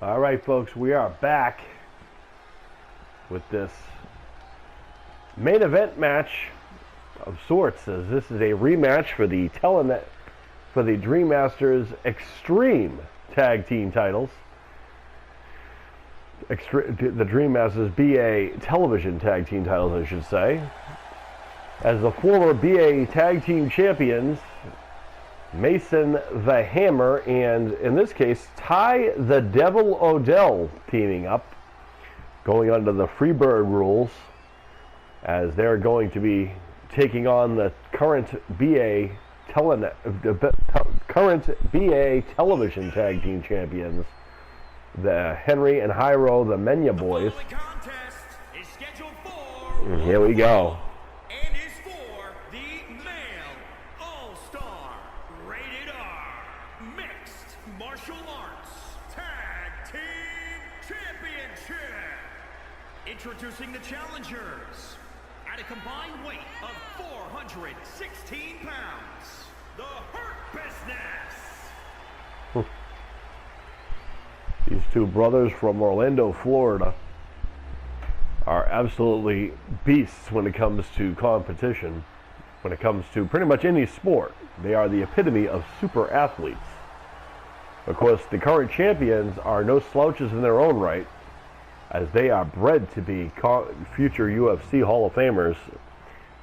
All right, folks, we are back with this main event match of sorts, as this is a rematch for the Dream Masters Extreme Tag Team titles. The Dream Masters BA Television Tag Team titles, I should say. As the former BA Tag Team Champions, Mason the Hammer and, in this case, Ty the Devil Odell teaming up, going under the Freebird rules, as they're going to be taking on the current BA Television Tag Team Champions, the Henry and Hyroe, the Mena Boyz. And here we go. Introducing the challengers at a combined weight of 416 pounds, the Hurt Business. These two brothers from Orlando, Florida are absolutely beasts when it comes to competition, when it comes to pretty much any sport. They are the epitome of super athletes. Of course, the current champions are no slouches in their own right, as they are bred to be future UFC Hall of Famers.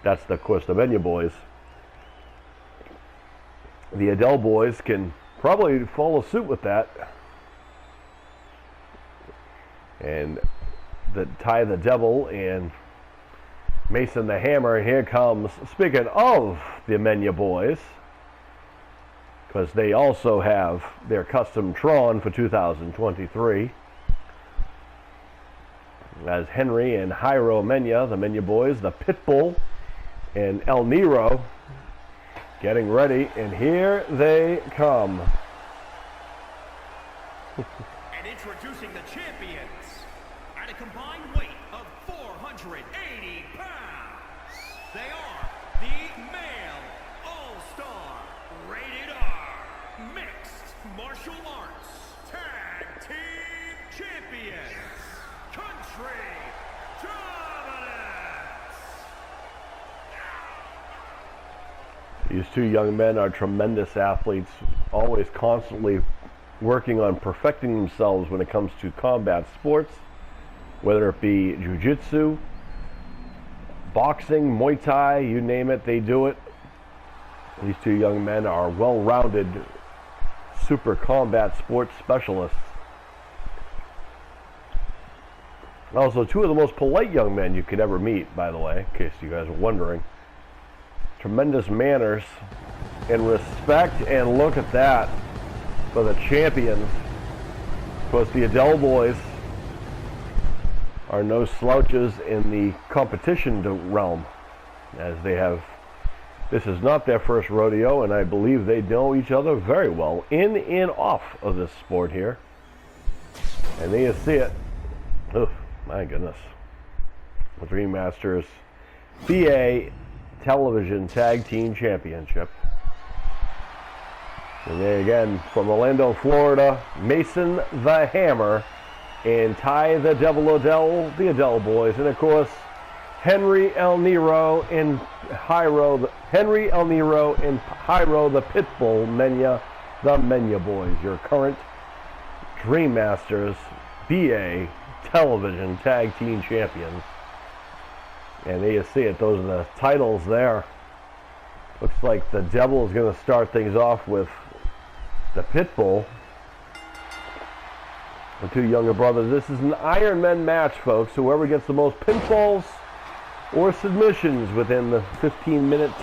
That's, of course, the Mena Boyz. The Odell boys can probably follow suit with that. And the Ty the Devil and Mason the Hammer. Here comes, speaking of the Mena Boyz, because they also have their custom Tron for 2023. As Henry and Hyroe Mena, the Mena Boyz, the Pitbull, and El Nero getting ready, and here they come. And introducing the champions at a combined weight of 480 pounds, they are the Male All-Star Rated R Mixed Martial Arts Tag Team Champions. Country Dominance! These two young men are tremendous athletes, always constantly working on perfecting themselves when it comes to combat sports, whether it be jiu-jitsu, boxing, Muay Thai, you name it, they do it. These two young men are well-rounded super combat sports specialists. Also, two of the most polite young men you could ever meet, by the way, in case you guys are wondering. Tremendous manners and respect, and look at that for the champions. Of course, the Odell boys are no slouches in the competition realm, as they have, this is not their first rodeo, and I believe they know each other very well in and off of this sport here. And there you see it. Ugh. My goodness. The Dream Masters BA Television Tag Team Championship. And there again, from Orlando, Florida, Mason the Hammer and Ty the Devil Odell, the Odell boys. And of course, Henry El Nero and Hyroe, the Pitbull Mena, the Mena Boyz, your current Dream Masters BA Television Tag Team Champions. And there you see it, those are the titles there. Looks like the Devil is going to start things off with the Pitbull. The two younger brothers. This is an Ironmen match, folks. Whoever gets the most pinfalls or submissions within the 15-minute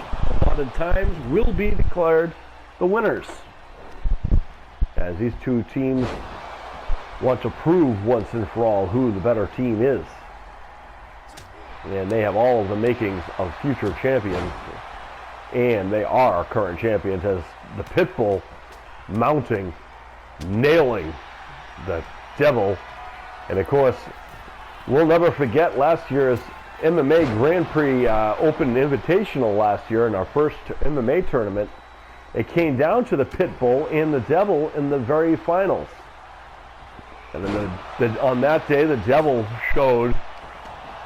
allotted times will be declared the winners. As these two teams want to prove once and for all who the better team is. And they have all of the makings of future champions. And they are current champions, as the Pitbull mounting, nailing the Devil. And of course, we'll never forget last year's MMA Grand Prix Open Invitational last year in our first MMA tournament. It came down to the Pitbull and the Devil in the very finals. And then on that day, the Devil showed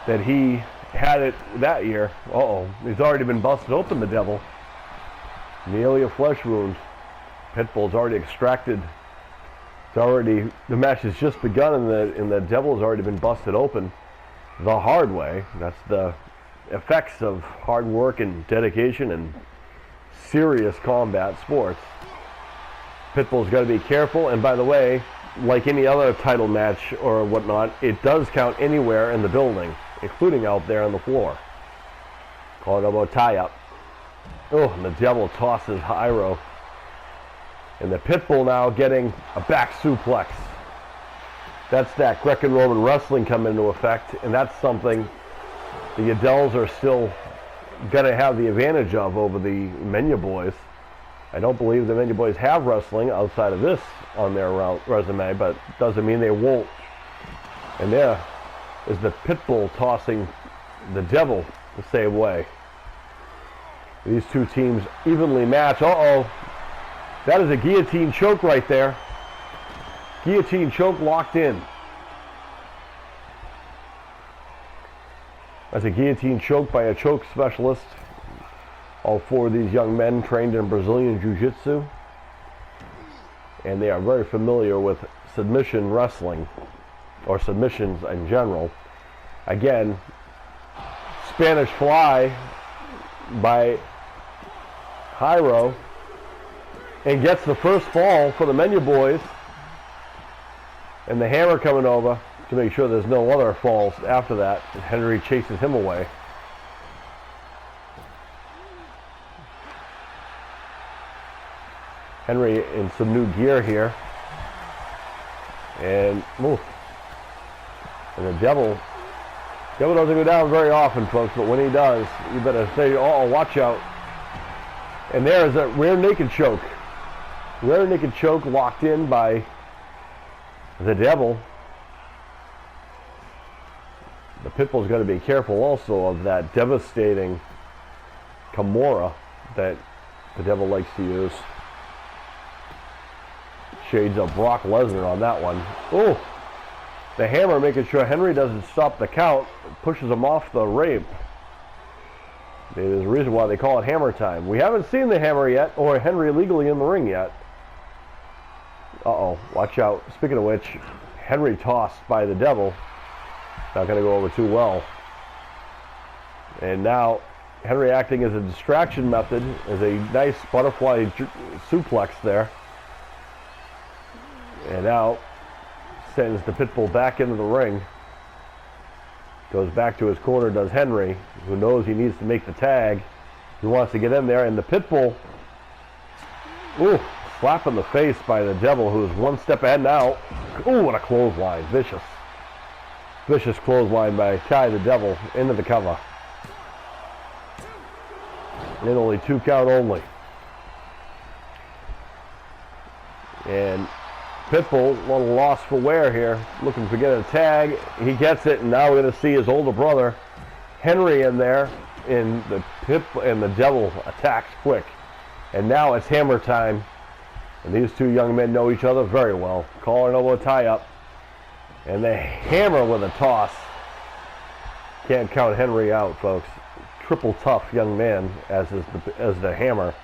that he had it that year. Uh-oh. He's already been busted open, the Devil. Nearly a flesh wound. Pitbull's already extracted. The match has just begun, and the Devil has already been busted open the hard way. That's the effects of hard work and dedication and serious combat sports. Pitbull's got to be careful, and by the way, like any other title match or whatnot, it does count anywhere in the building, including out there on the floor. Calling elbow tie-up. Oh, and the Devil tosses Hyroe. And the Pitbull now getting a back suplex. That's that Greco-Roman wrestling come into effect, and that's something the Adells are still going to have the advantage of over the Mena Boyz. I don't believe the Mena Boyz have wrestling outside of this on their resume, but doesn't mean they won't. And there is the Pitbull tossing the Devil the same way. These two teams evenly match. Uh-oh. That is a guillotine choke right there. Guillotine choke locked in. That's a guillotine choke by a choke specialist. All four of these young men trained in Brazilian Jiu-Jitsu. And they are very familiar with submission wrestling, or submissions in general. Again, Spanish Fly by Hyroe, and gets the first fall for the Mena Boyz. And the hammer coming over to make sure there's no other falls after that. And Henry chases him away. Henry in some new gear here. And move. And the Devil doesn't go down very often, folks, but when he does, you better say, oh, watch out. And there is a rear naked choke. Rear naked choke locked in by the Devil. The Pitbull's got to be careful also of that devastating Kimura that the Devil likes to use. Shades of Brock Lesnar on that one. Oh, the hammer making sure Henry doesn't stop the count, pushes him off the rape. There's a reason why they call it hammer time. We haven't seen the hammer yet, or Henry legally in the ring yet. Uh-oh, watch out. Speaking of which, Henry tossed by the Devil. Not going to go over too well. And now, Henry acting as a distraction method, as a nice butterfly suplex there. And now, sends the Pitbull back into the ring. Goes back to his corner, does Henry, who knows he needs to make the tag. He wants to get in there, and the Pitbull, ooh, slap in the face by the Devil, who is one step ahead now. Ooh, what a clothesline, vicious. Vicious clothesline by Ty the Devil into the cover. And only 2 count only. And Pitbull, a little loss for wear here, looking to get a tag. He gets it, and now we're going to see his older brother, Henry, in there. And the Devil attacks quick. And now it's hammer time. And these two young men know each other very well. Collar and elbow tie up. And the hammer with a toss. Can't count Henry out, folks. Triple tough young man as the hammer.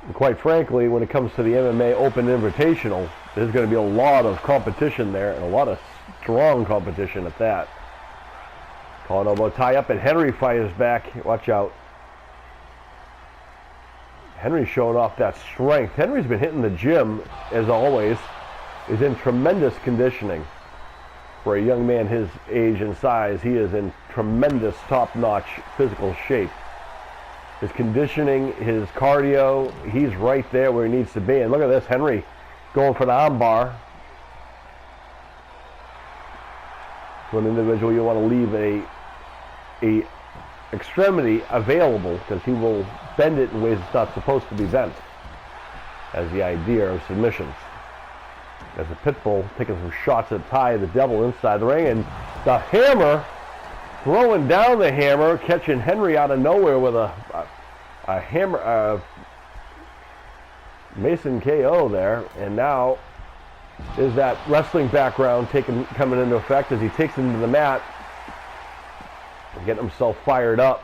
And quite frankly, when it comes to the MMA Open Invitational, there's going to be a lot of competition there, and a lot of strong competition at that. Collar and elbow tie up, and Henry fires back. Watch out. Henry's showing off that strength. Henry's been hitting the gym, as always. Is in tremendous conditioning. For a young man his age and size, he is in tremendous top-notch physical shape. His conditioning, his cardio, he's right there where he needs to be. And look at this, Henry going for the arm bar. To an individual, you want to leave a extremity available, because he will bend it in ways it's not supposed to be bent, as the idea of submissions. As the Pitbull taking some shots at Ty the Devil inside the ring, and the hammer, throwing down the hammer, catching Henry out of nowhere with a hammer, Mason KO there, and now Is that wrestling background coming into effect as he takes him to the mat, getting himself fired up,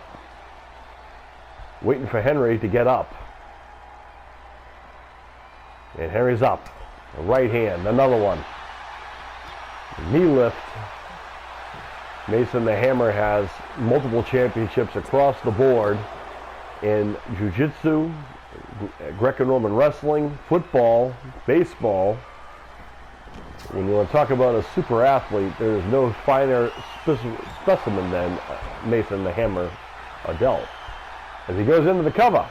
waiting for Henry to get up. And Henry's up. A right hand, another one. Knee lift. Mason the Hammer has multiple championships across the board in jiu-jitsu, Greco-Roman wrestling, football, baseball. When you want to talk about a super athlete, there's no finer specimen than Mason the Hammer Adele. As he goes into the cover.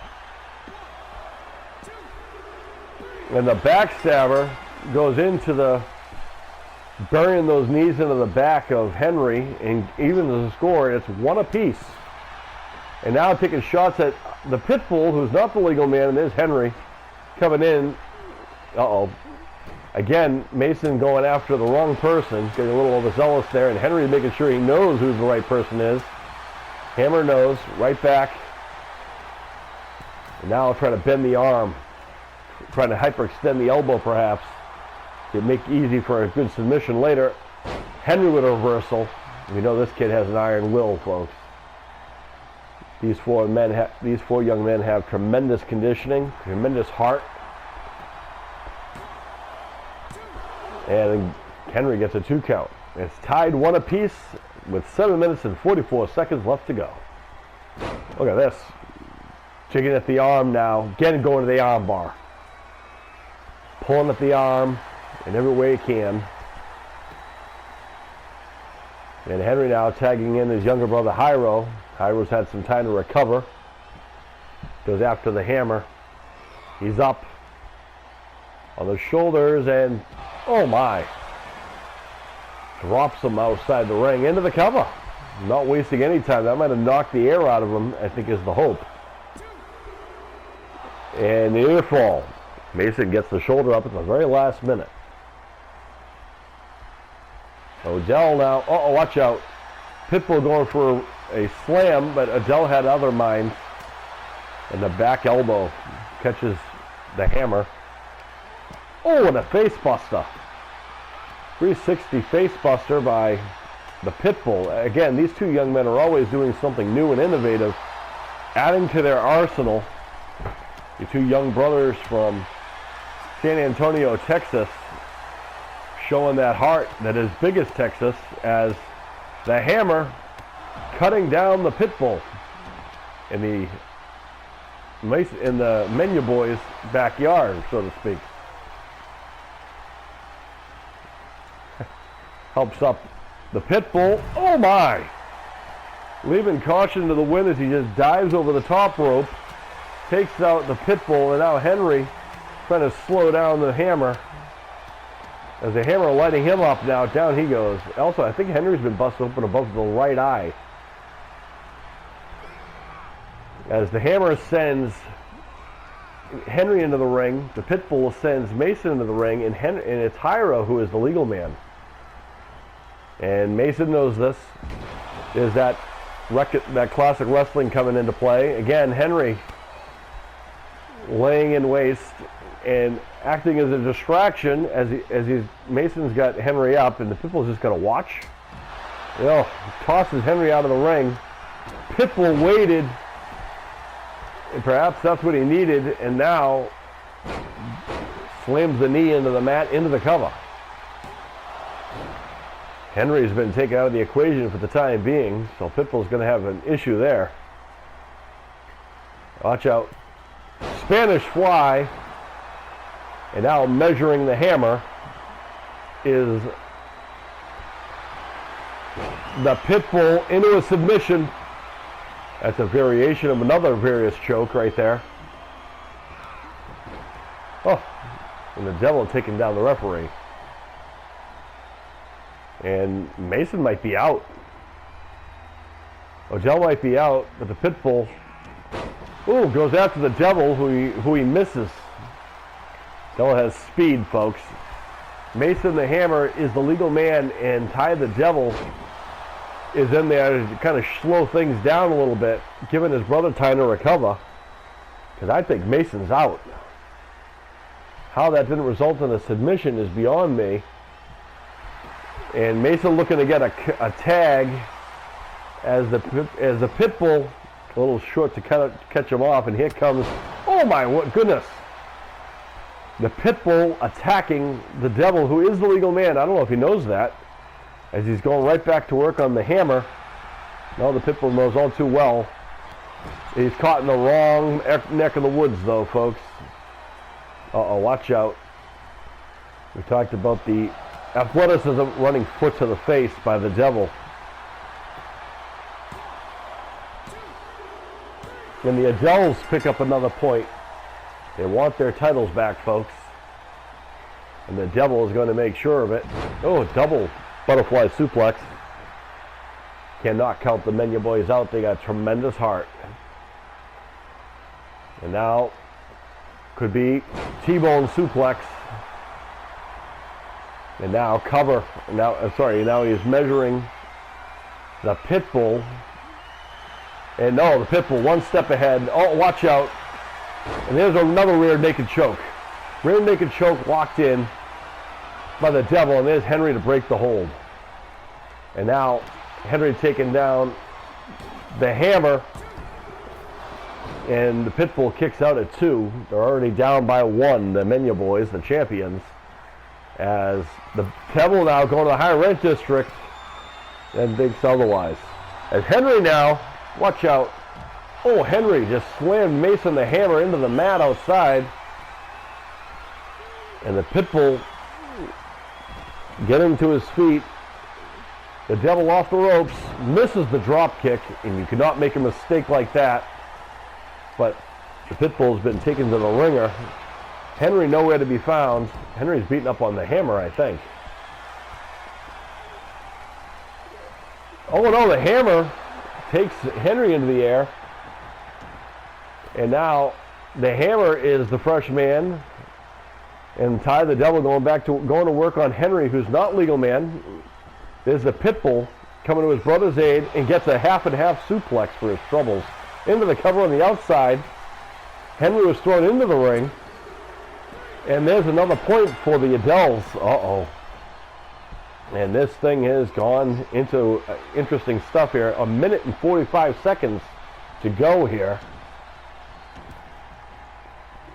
And the backstabber goes into the, burying those knees into the back of Henry, and even the score, it's 1 apiece. And now taking shots at the Pitbull, who's not the legal man, and there's Henry coming in. Uh-oh. Again, Mason going after the wrong person, getting a little overzealous there, and Henry making sure he knows who the right person is. Hammer knows, right back. And now trying to bend the arm, trying to hyperextend the elbow perhaps to make it easy for a good submission later. Henry with a reversal. We know this kid has an iron will, folks. These four young men have tremendous conditioning, tremendous heart. And Henry gets a 2 count. It's tied 1 apiece with 7 minutes and 44 seconds left to go. Look at this. Jigging at the arm now. Again, going to the arm bar. Pulling at the arm in every way he can. And Henry now tagging in his younger brother Hyroe. Hyroe's had some time to recover. Goes after the hammer. He's up on the shoulders and, oh my, drops him outside the ring into the cover. Not wasting any time. That might have knocked the air out of him, I think, is the hope. And the ear fall. Mason gets the shoulder up at the very last minute. Odell now, uh-oh, watch out. Pitbull going for a slam, but Odell had other minds. And the back elbow catches the hammer. Oh, and a face buster. 360 face buster by the Pitbull. Again, these two young men are always doing something new and innovative, adding to their arsenal. The two young brothers from San Antonio, Texas, showing that heart that is big as Texas, as the hammer cutting down the Pitbull in the Mena Boyz backyard, so to speak. Helps up the Pitbull. Oh my! Leaving caution to the wind as he just dives over the top rope, takes out the Pitbull, and now Henry trying to slow down the hammer. As the hammer lighting him up now, down he goes. Also, I think Henry's been busted open above the right eye. As the hammer sends Henry into the ring, the Pitbull sends Mason into the ring, and it's Hyroe who is the legal man. And Mason knows this. Is that classic wrestling coming into play. Again, Henry laying in waste and acting as a distraction as Mason's got Henry up, and the Pitbull's just going to watch. You know, tosses Henry out of the ring. Pitbull waited, and perhaps that's what he needed, and now slams the knee into the mat, into the cover. Henry's been taken out of the equation for the time being, so Pitbull's going to have an issue there. Watch out. Spanish fly. And now measuring the hammer is the Pitbull into a submission. That's a variation of another various choke right there. Oh, and the Devil taking down the referee. And Mason might be out. Odell might be out, but the Pitbull, ooh, goes after the Devil, who he misses. Devil has speed, folks. Mason the Hammer is the legal man, and Ty the Devil is in there to kind of slow things down a little bit, giving his brother time to recover. Because I think Mason's out. How that didn't result in a submission is beyond me. And Mason looking to get a tag as the Pitbull, a little short to catch him off, and here comes, oh my goodness, the Pitbull attacking the Devil, who is the legal man. I don't know if he knows that, as he's going right back to work on the hammer. No, the Pitbull knows all too well. He's caught in the wrong neck of the woods, though, folks. Uh-oh, watch out. We talked about the athleticism running foot to the face by the Devil. And the Adels pick up another point. They want their titles back, folks. And the Devil is going to make sure of it. Oh, double butterfly suplex. Cannot count the Mena Boyz out. They got tremendous heart. And now could be T-bone suplex. And now cover. Now he's measuring the Pitbull. And no, the Pitbull one step ahead. Oh, watch out. And there's another rear naked choke. Rear naked choke locked in by the Devil. And there's Henry to break the hold. And now Henry taking down the hammer. And the Pitbull kicks out at 2. They're already down by 1, the Mena Boyz, the champions. As the Devil now going to the high rent district and thinks otherwise. As Henry now, watch out. Oh, Henry just slammed Mason the hammer into the mat outside. And the Pitbull getting to his feet. The Devil off the ropes, misses the drop kick, and you cannot make a mistake like that. But the Pitbull's been taken to the ringer. Henry nowhere to be found. Henry's beating up on the hammer, I think. Oh no, the hammer takes Henry into the air. And now the hammer is the fresh man. And Ty the Devil going to work on Henry, who's not legal man. There's the Pitbull coming to his brother's aid and gets a half and half suplex for his troubles. Into the cover on the outside. Henry was thrown into the ring. And there's another point for the Adels. Uh-oh. And this thing has gone into interesting stuff here. 1 minute and 45 seconds to go here.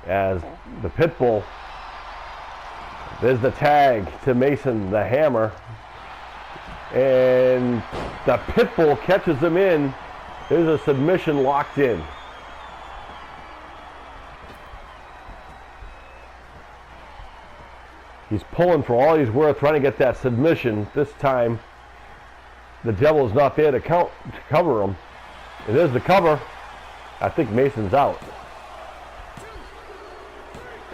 As the Pitbull, there's the tag to Mason, the hammer. And the Pitbull catches him in. There's a submission locked in. He's pulling for all he's worth, trying to get that submission. This time, the Devil's not there to cover him. And there's the cover. I think Mason's out.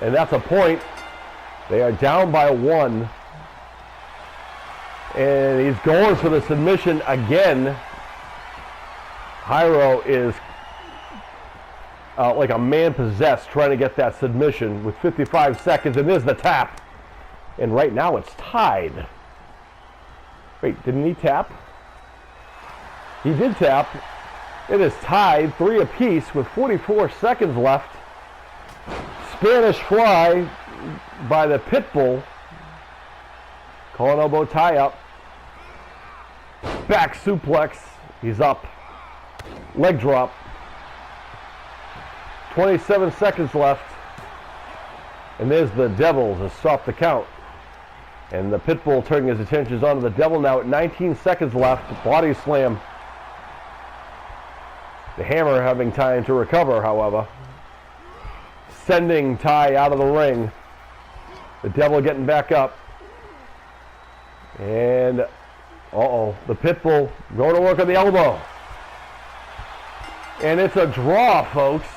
And that's a point. They are down by 1. And he's going for the submission again. Hyroe is like a man possessed trying to get that submission with 55 seconds. And there's the tap. And right now it's tied. Wait, didn't he tap? He did tap. It is tied, 3 apiece with 44 seconds left. Spanish fly by the Pitbull. Collar elbow tie up. Back suplex. He's up. Leg drop. 27 seconds left. And there's the Devil to stop the count. And the Pitbull turning his attentions onto the Devil now at 19 seconds left. Body slam. The hammer having time to recover, however. Sending Ty out of the ring. The Devil getting back up. And, uh-oh, the Pitbull going to work on the elbow. And it's a draw, folks.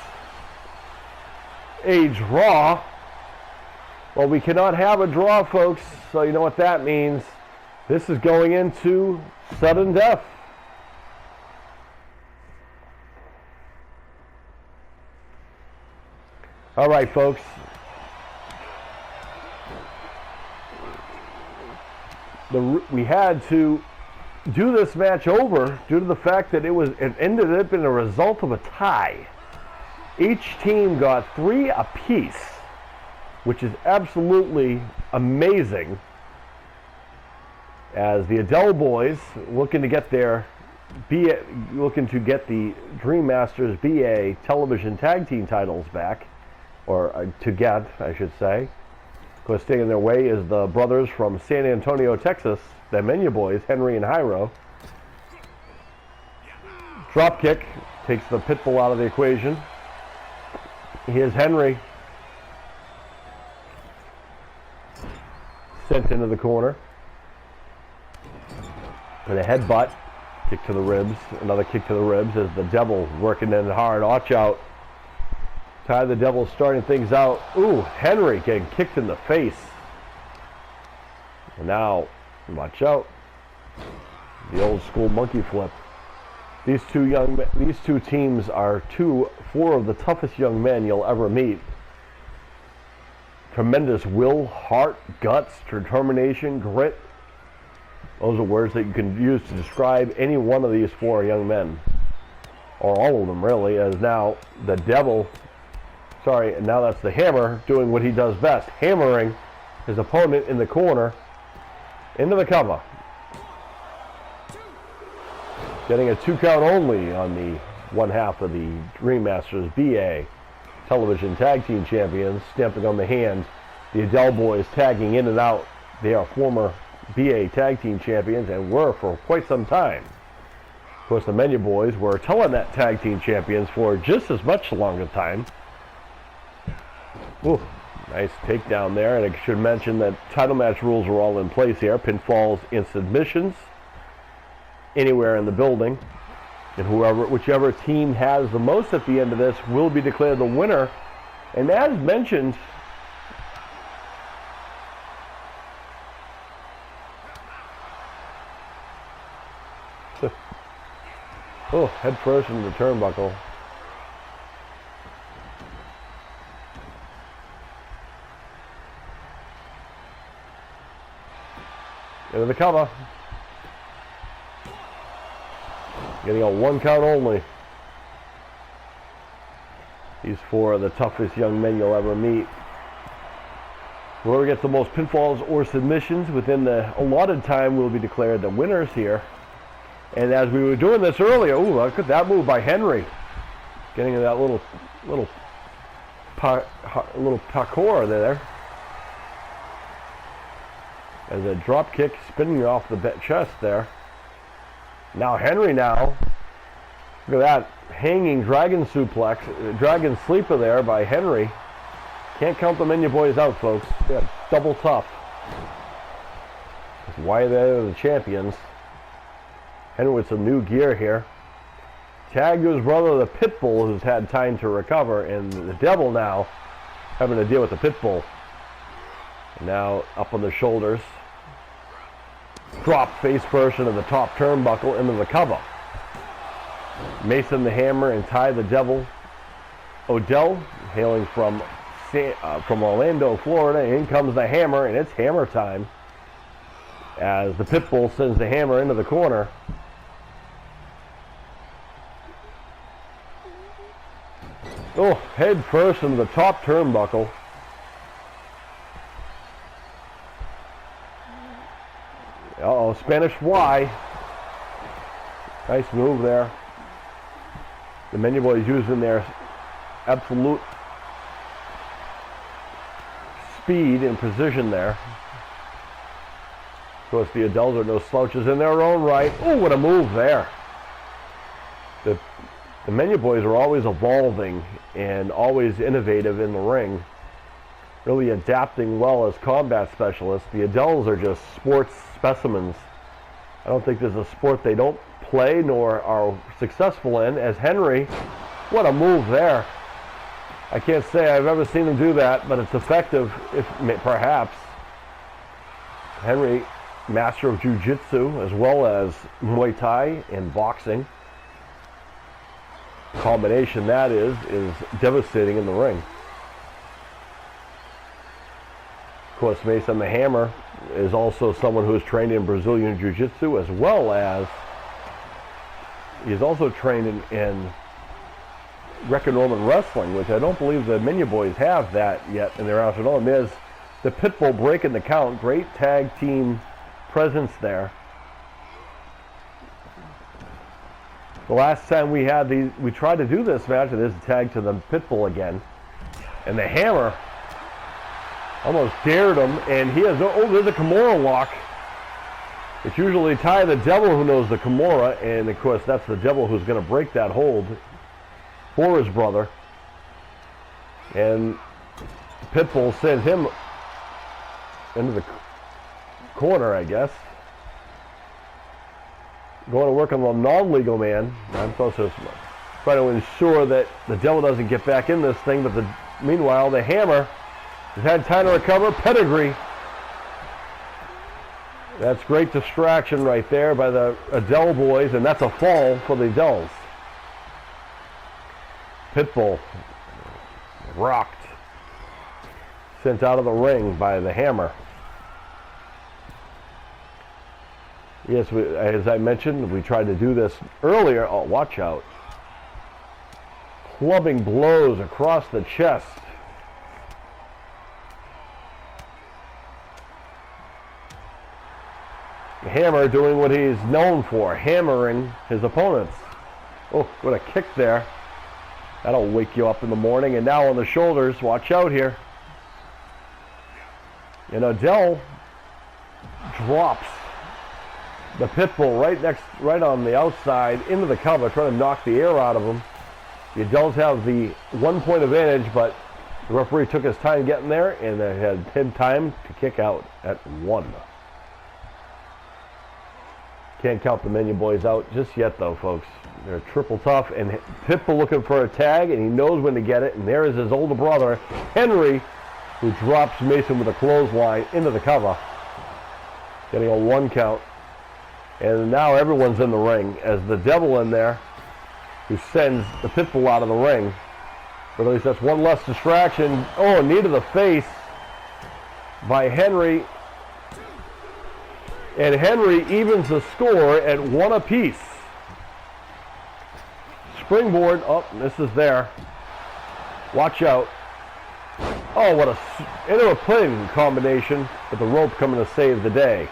A draw. Well, we cannot have a draw, folks, so you know what that means. This is going into sudden death. All right, folks. We had to do this match over due to the fact that it ended up in a result of a tie. Each team got 3 apiece. which is absolutely amazing, as the Adele boys looking to get the Dream Masters BA television tag team titles back, or to get, I should say. Of course, staying in their way is the brothers from San Antonio, Texas, the Mena Boyz, Henry and Hyroe. Drop kick takes the Pitbull out of the equation. Here's Henry. Sent into the corner. And a headbutt. Kick to the ribs. Another kick to the ribs as the Devil working in hard. Watch out. Ty the Devil starting things out. Ooh, Henry getting kicked in the face. And now, watch out. The old school monkey flip. These two teams are four of the toughest young men you'll ever meet. Tremendous will, heart, guts, determination, grit. Those are words that you can use to describe any one of these four young men. Or all of them, really, as now the Devil, now that's the Hammer doing what he does best, hammering his opponent in the corner into the cover. Getting a 2 count only on the one half of the Dream Masters BA television tag team champions, stamping on the hand. The Adele boys tagging in and out. They are former BA tag team champions and were for quite some time. Of course, the Mena Boyz were Telenet tag team champions for just as much longer time. Ooh, nice takedown there, and I should mention that title match rules are all in place here. Pinfalls and submissions anywhere in the building, and whichever team has the most at the end of this will be declared the winner. And as mentioned, oh, head first into the turnbuckle. Into the cover. Getting a 1 count only. These four are the toughest young men you'll ever meet. Whoever gets the most pinfalls or submissions within the allotted time will be declared the winners here. And as we were doing this earlier, ooh, look at that move by Henry. Getting in that little parkour there. As a drop kick spinning off the chest there. Now Henry now, look at that, hanging dragon suplex, dragon sleeper there by Henry. Can't count the Mena Boyz out, folks. Yeah, double tough. That's why they're the champions. Henry with some new gear here. Tag to his brother, the Pitbull, who's had time to recover, and the Devil now having to deal with the Pitbull. And now up on the shoulders. Drop face first into the top turnbuckle into the cover. Mason the Hammer and Ty the Devil. Odell, hailing from Orlando, Florida. In comes the Hammer, and it's hammer time. As the Pitbull sends the Hammer into the corner. Oh, head first into the top turnbuckle. Uh-oh, Spanish fly. Nice move there. The Mena Boyz using their absolute speed and precision there. Of course, the Adels are no slouches in their own right. Oh, what a move there. The Mena Boyz are always evolving and always innovative in the ring. Really adapting well as combat specialists. The Adels are just sports specimens. I don't think there's a sport they don't play nor are successful in. As Henry, what a move there. I can't say I've ever seen him do that, but it's effective, if perhaps. Henry, master of jiu-jitsu as well as Muay Thai and boxing. Combination that is devastating in the ring. Of course, Mason the Hammer is also someone who is trained in Brazilian Jiu-Jitsu, as well as he's also trained in Greco-Roman wrestling, which I don't believe the Mena Boyz have that yet in their arsenal. And there's the Pitbull breaking the count. Great tag team presence there. The last time we tried to do this match, it is a tag to the Pitbull again. And the Hammer almost dared him, and he has there's a Kimura lock. It's usually Ty the Devil who knows the Kimura, and of course that's the Devil who's going to break that hold for his brother. And Pitbull sends him into the corner, I guess. Going to work on the non-legal man. I'm supposed to try to ensure that the Devil doesn't get back in this thing, but meanwhile the Hammer has had time to recover. Pedigree. That's great distraction right there by the Adele boys, and that's a fall for the Adeles. Pitbull rocked, sent out of the ring by the Hammer. Yes, as I mentioned, we tried to do this earlier. Oh, watch out. Clubbing blows across the chest. Hammer doing what he's known for, hammering his opponents. Oh, what a kick there. That'll wake you up in the morning. And now on the shoulders, watch out here. And Adele drops the Pitbull right on the outside into the cover, trying to knock the air out of him. The Adeles have the 1 point advantage, but the referee took his time getting there, and they had time to kick out at 1. Can't count the Mena Boyz out just yet, though, folks. They're triple tough, and Pitbull looking for a tag, and he knows when to get it. And there is his older brother, Henry, who drops Mason with a clothesline into the cover, getting a 1 count. And now everyone's in the ring, as the Devil in there, who sends the Pitbull out of the ring. But at least that's one less distraction. Oh, a knee to the face by Henry. And Henry evens the score at 1 apiece. Springboard. Oh, this is there. Watch out. Oh, what into a pin combination, but the rope coming to save the day.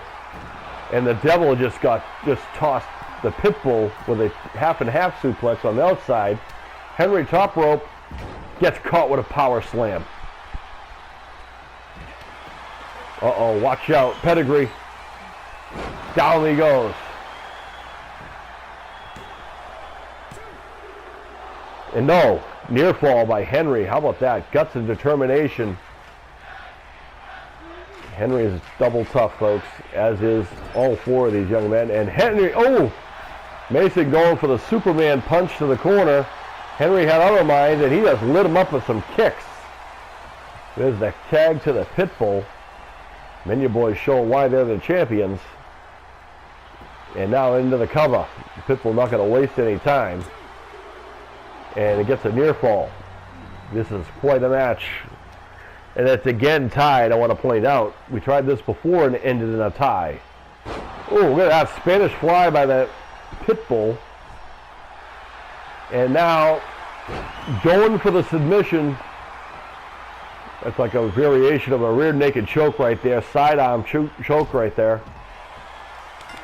And the Devil just tossed the Pitbull with a half and half suplex on the outside. Henry top rope gets caught with a power slam. Uh-oh, watch out. Pedigree. Down he goes. And no, near fall by Henry. How about that? Guts and determination. Henry is double tough, folks, as is all 4 of these young men. And Henry, oh! Mason going for the Superman punch to the corner. Henry had other minds, and he just lit him up with some kicks. There's the tag to the Pitbull. Mena Boyz show why they're the champions. And now into the cover. Pitbull not going to waste any time. And it gets a near fall. This is quite a match. And it's again tied, I want to point out. We tried this before and it ended in a tie. Oh, look at that Spanish fly by the Pitbull. And now going for the submission. That's like a variation of a rear naked choke right there. Sidearm choke right there.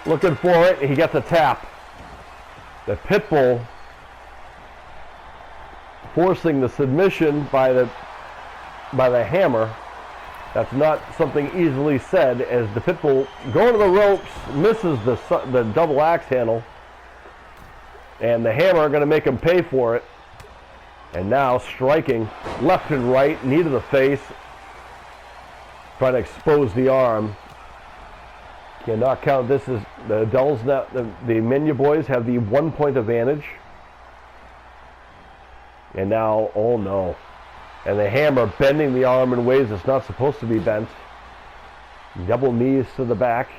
Looking for it. He gets a tap. The Pitbull forcing the submission by the Hammer. That's not something easily said, as the Pitbull going to the ropes, misses the double axe handle, and the Hammer going to make him pay for it. And now striking left and right, knee to the face, trying to expose the arm. Cannot count. This is the Adeles now. The Mena Boyz have the 1 point advantage. And now, oh no. And the Hammer bending the arm in ways it's not supposed to be bent. Double knees to the back.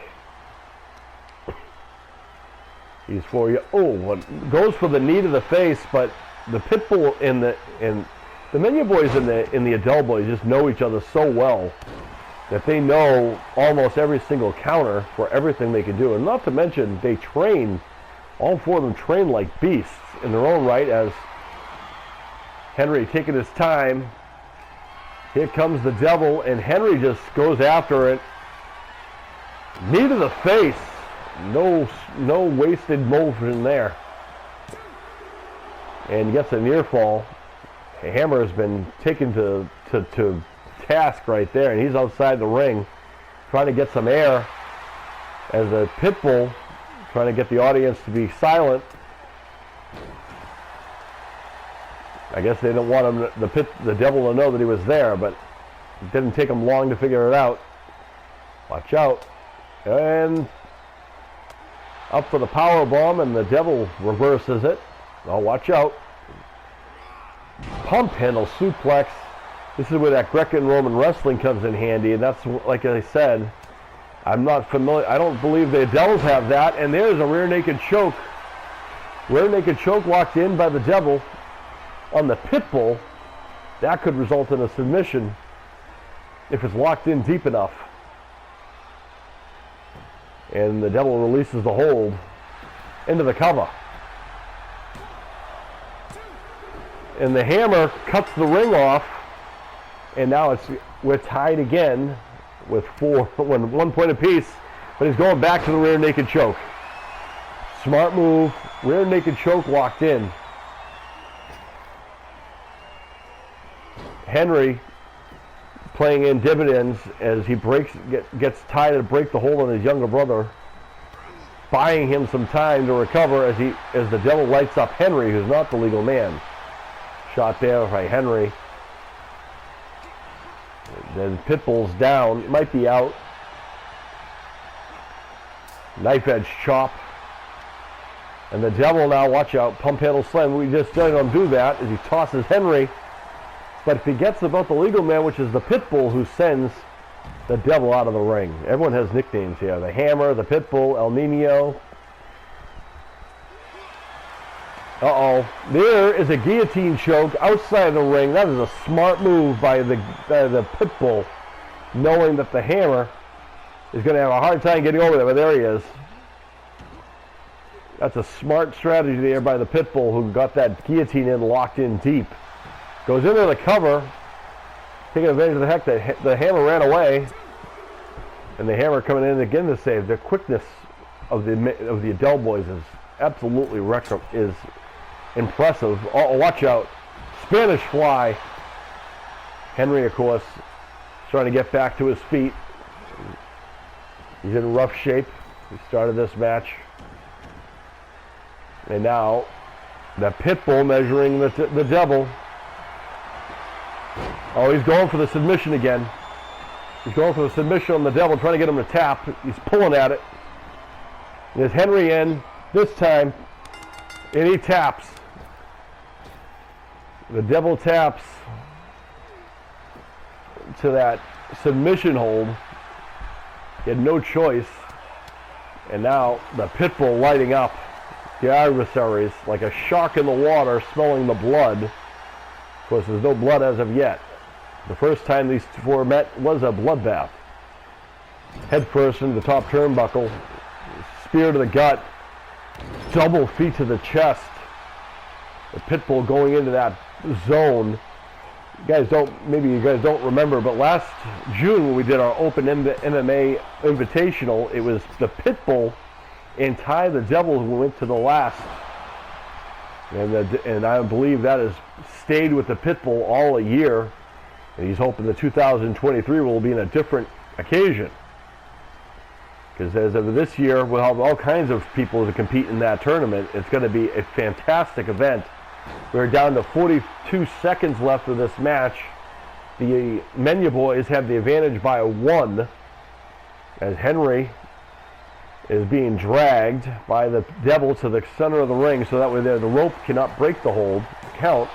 He's for you. Oh, goes for the knee to the face, but the Pitbull and the Mena Boyz and the Adele Boys just know each other so well that they know almost every single counter for everything they can do. And not to mention, they train, all 4 of them train like beasts in their own right, as Henry taking his time. Here comes the Devil, and Henry just goes after it. Knee to the face. No wasted motion there. And gets a near fall. Hammer has been taken to task right there, and he's outside the ring trying to get some air as a Pitbull trying to get the audience to be silent. I guess they didn't want him, the Devil, to know that he was there, but it didn't take him long to figure it out. Watch out. And up for the power bomb, and the Devil reverses it. Oh, watch out. Pump handle suplex. This is where that Greco-Roman wrestling comes in handy, and that's, like I said, I'm not familiar. I don't believe the Devils have that, and there's a rear naked choke. Rear naked choke locked in by the Devil on the Pitbull. That could result in a submission if it's locked in deep enough. And the Devil releases the hold into the cover. And the Hammer cuts the ring off, and now we're tied again with 1 point apiece, but he's going back to the rear naked choke. Smart move, rear naked choke locked in. Henry playing in dividends as he gets tied to break the hold on his younger brother, buying him some time to recover as the Devil lights up Henry, who's not the legal man. Shot there by Henry. Then Pitbull's down. It might be out. Knife edge chop. And the Devil now, watch out, pump handle slam. We just don't do that as he tosses Henry. But if he gets about the legal man, which is the Pitbull, who sends the Devil out of the ring. Everyone has nicknames here. The Hammer, the Pitbull, El Nino. Uh-oh. There is a guillotine choke outside the ring. That is a smart move by the Pitbull, knowing that the Hammer is going to have a hard time getting over there. But there he is. That's a smart strategy there by the Pitbull, who got that guillotine in, locked in deep. Goes into the cover, taking advantage of the fact that the Hammer ran away. And the Hammer coming in again to save. The quickness of the Adele boys is absolutely impressive. Oh, watch out. Spanish fly. Henry, of course, trying to get back to his feet. He's in rough shape. He started this match. And now, the Pitbull measuring the Devil. Oh, he's going for the submission again. He's going for the submission on the Devil, trying to get him to tap. He's pulling at it. There's Henry in this time, and he taps. The Devil taps to that submission hold. He had no choice. And now the Pitbull lighting up the adversaries like a shark in the water, smelling the blood. Of course, there's no blood as of yet. The first time these four met was a bloodbath. Head first into the top turnbuckle. Spear to the gut. Double feet to the chest. The Pitbull going into that zone. Maybe you guys don't remember, but last June when we did our Open MMA Invitational, it was the Pitbull and Ty the Devil who went to the last. And I believe that has stayed with the Pitbull all a year. And he's hoping the 2023 will be in a different occasion. Because as of this year, we'll have all kinds of people to compete in that tournament. It's going to be a fantastic event. We're down to 42 seconds left of this match. The Mena Boyz have the advantage by 1. As Henry is being dragged by the Devil to the center of the ring, so that way the rope cannot break the hold count.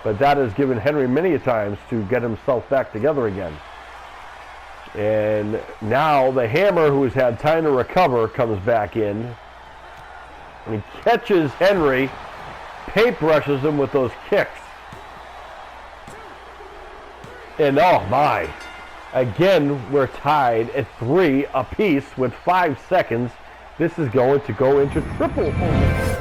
But that has given Henry many a times to get himself back together again. And now the Hammer, who has had time to recover, comes back in. And he catches Henry, paintbrushes him with those kicks. And oh my. Again, we're tied at 3 apiece with 5 seconds. This is going to go into triple overtime.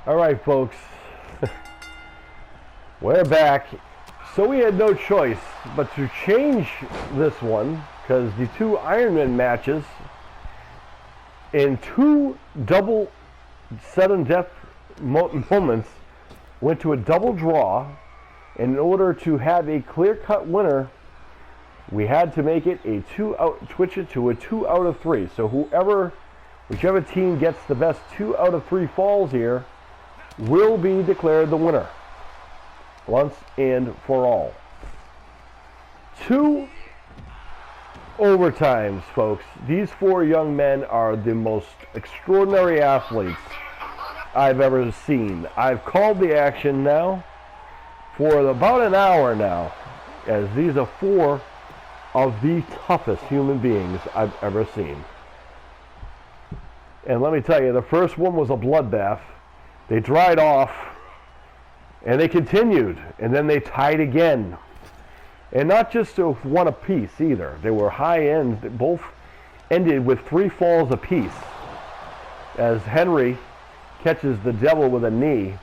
All right, folks. We're back. So we had no choice but to change this one because the two Ironman matches in two double sudden death moments went to a double draw. In order to have a clear-cut winner, we had to make it a switch it to a 2 out of 3. So whichever team gets the best 2 out of 3 falls here will be declared the winner once and for all. 2 overtimes, folks. These 4 young men are the most extraordinary athletes I've ever seen. I've called the action now for about an hour now, as these are 4 of the toughest human beings I've ever seen. And let me tell you, the first one was a bloodbath. They dried off, and they continued, and then they tied again. And not just to 1 apiece either. They were high ends that both ended with 3 falls apiece, as Henry catches the devil with a knee.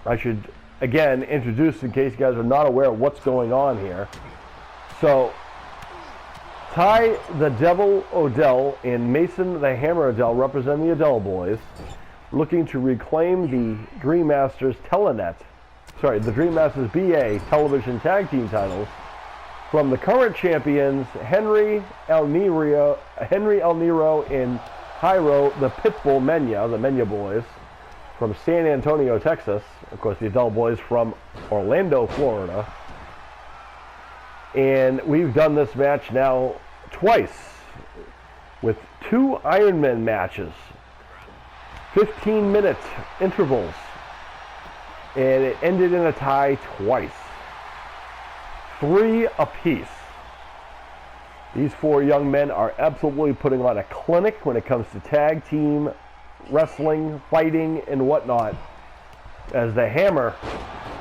I should, again, introduce in case you guys are not aware of what's going on here. So, Ty the Devil Odell and Mason the Hammer Odell represent the Odell boys, looking to reclaim the Dream Masters the Dream Masters BA television tag team titles from the current champions Henry El Nero and Hyroe the Pitbull the Mena Boyz from San Antonio, Texas. Of course, the Odell boys from Orlando, Florida. And we've done this match now twice with 2 Ironman matches, 15-minute intervals, and it ended in a tie twice, 3 apiece. These 4 young men are absolutely putting on a clinic when it comes to tag team wrestling, fighting, and whatnot, as the Hammer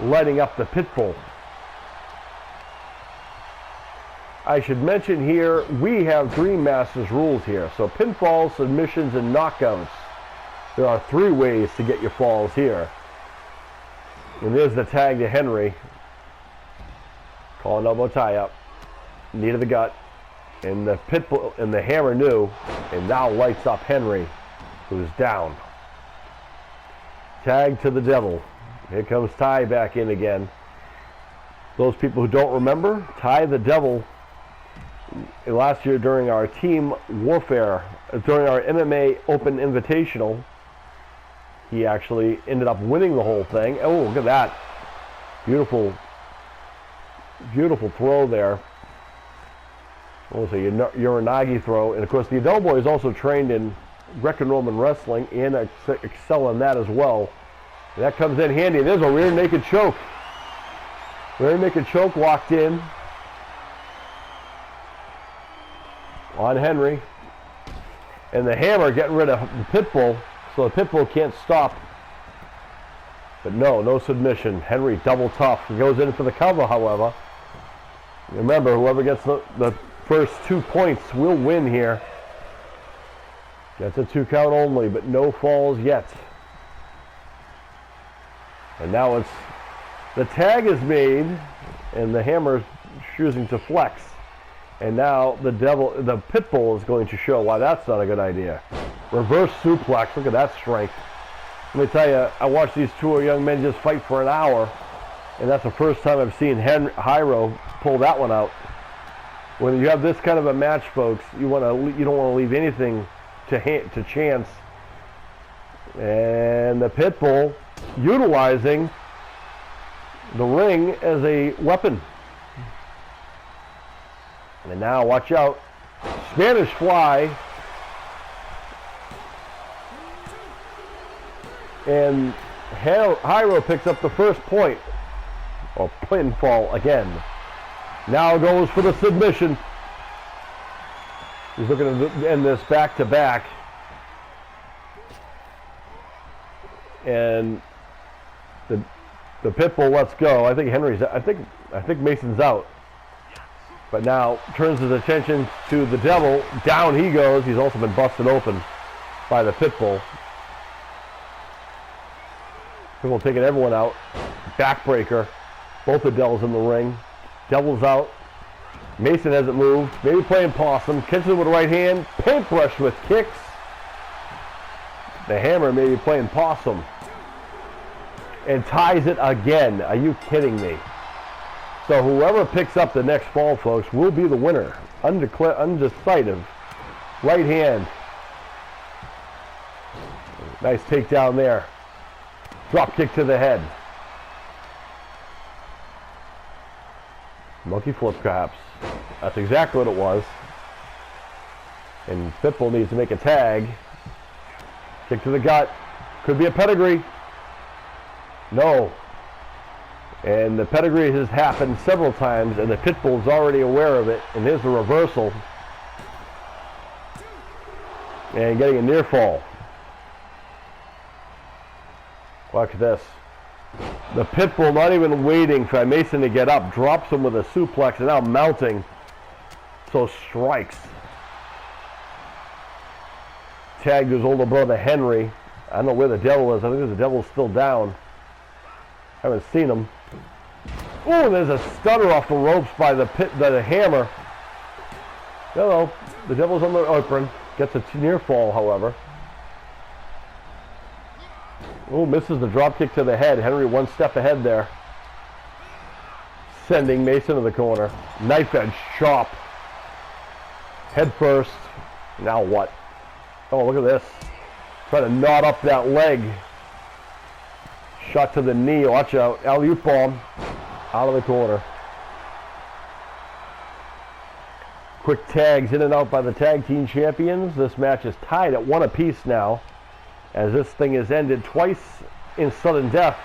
lighting up the Pitbull. I should mention here, we have Dream Masters rules here. So pinfalls, submissions, and knockouts. There are 3 ways to get your falls here. And there's the tag to Henry. Calling elbow tie up. Knee to the gut. And the Pitbull and the Hammer knew, and now lights up Henry, who's down. Tag to the devil. Here comes Ty back in again. Those people who don't remember, Ty the Devil, last year during our team warfare, during our MMA Open Invitational, he actually ended up winning the whole thing. Oh, look at that. Beautiful, beautiful throw there. Also, Uranagi throw. And of course, the Odell boy is also trained in Greco-Roman wrestling and excel in that as well. And that comes in handy. There's a rear naked choke. Rear naked choke locked in on Henry. And the Hammer getting rid of the Pitbull, so the Pitbull can't stop. But no submission. Henry double tough. He goes in for the cover, however. Remember, whoever gets the first 2 points will win here. Gets a 2 count only, but no falls yet. And now it's, the tag is made, and the Hammer choosing to flex. And now the Pitbull is going to show why that's not a good idea. Reverse suplex, look at that strength. Let me tell you, I watched these 2 young men just fight for an hour, and that's the first time I've seen Hyroe pull that one out. When you have this kind of a match, folks, you don't want to leave anything to chance. And the Pitbull utilizing the ring as a weapon. And now, watch out, Spanish Fly. And Hyroe picks up the first point. Or pinfall again. Now goes for the submission. He's looking to end this back to back. And the Pitbull lets go. I think Mason's out. But now turns his attention to the Devil. Down he goes. He's also been busted open by the Pitbull. Pitbull taking everyone out. Backbreaker. Both the Devils in the ring. Devils out. Mason hasn't moved. Maybe playing possum. Catches it with the right hand. Paintbrush with kicks. The Hammer maybe playing possum. And ties it again. Are you kidding me? So whoever picks up the next fall, folks, will be the winner. Undecisive. Right hand. Nice takedown there. Drop kick to the head. Monkey flip perhaps. That's exactly what it was. And Pitbull needs to make a tag. Kick to the gut. Could be a pedigree. No. And the pedigree has happened several times, and the Pitbull's already aware of it. And here's the reversal. And getting a near fall. Watch this. The Pitbull, not even waiting for Mason to get up, drops him with a suplex, and now mounting. So strikes. Tagged his older brother Henry. I don't know where the Devil is. I think the Devil's still down. Haven't seen him. Oh, there's a stutter off the ropes by the Hammer. No, the Devil's on the apron. Gets a near fall, however. Oh, misses the drop kick to the head. Henry one step ahead there. Sending Mason to the corner. Knife edge chop. Head first. Now what? Oh, look at this. Trying to knot up that leg. Shot to the knee. Watch out. Alley-oop bomb. Out of the corner. Quick tags in and out by the tag team champions. This match is tied at 1 apiece now, as this thing has ended twice in sudden death.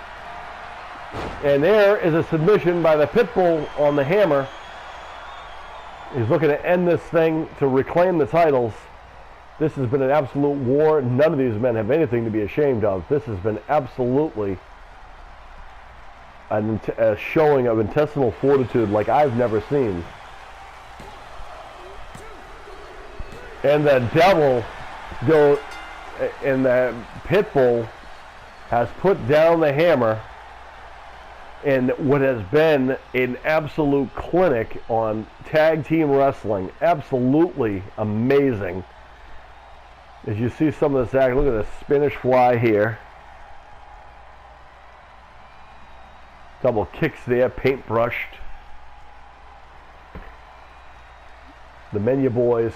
And there is a submission by the Pitbull on the Hammer. He's looking to end this thing to reclaim the titles. This has been an absolute war. None of these men have anything to be ashamed of. This has been absolutely a showing of intestinal fortitude like I've never seen. And the Devil and the Pitbull has put down the Hammer in what has been an absolute clinic on tag team wrestling. Absolutely amazing. As you see some of this act, look at this Spanish fly here. Double kicks there, paintbrushed. The Mena Boyz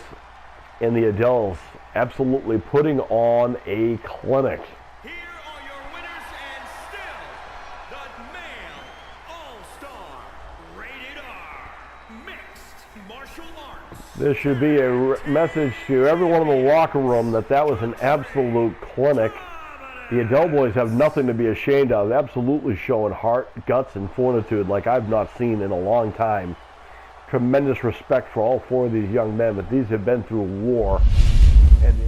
and the Adults absolutely putting on a clinic. Here are your winners and still the Male All-Star Rated R Mixed Martial Arts. This should be a message to everyone in the locker room that was an absolute clinic. The Adult Boys have nothing to be ashamed of. Absolutely showing heart, guts, and fortitude like I've not seen in a long time. Tremendous respect for all 4 of these young men, but these have been through war. And